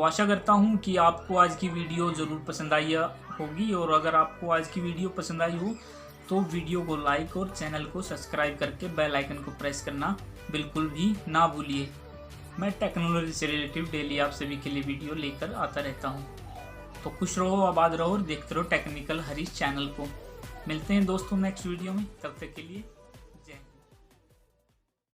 आशा करता हूँ कि आपको आज की वीडियो ज़रूर पसंद आई होगी, और अगर आपको आज की वीडियो पसंद आई हो तो वीडियो को लाइक और चैनल को सब्सक्राइब करके बेल आइकन को प्रेस करना बिल्कुल भी ना भूलिए। मैं टेक्नोलॉजी से रिलेटिव डेली आप सभी के लिए वीडियो लेकर आता रहता हूँ। तो खुश रहो, आबाद रहो और देखते रहो टेक्निकल हरीश चैनल को। मिलते हैं दोस्तों नेक्स्ट वीडियो में, तब तक के लिए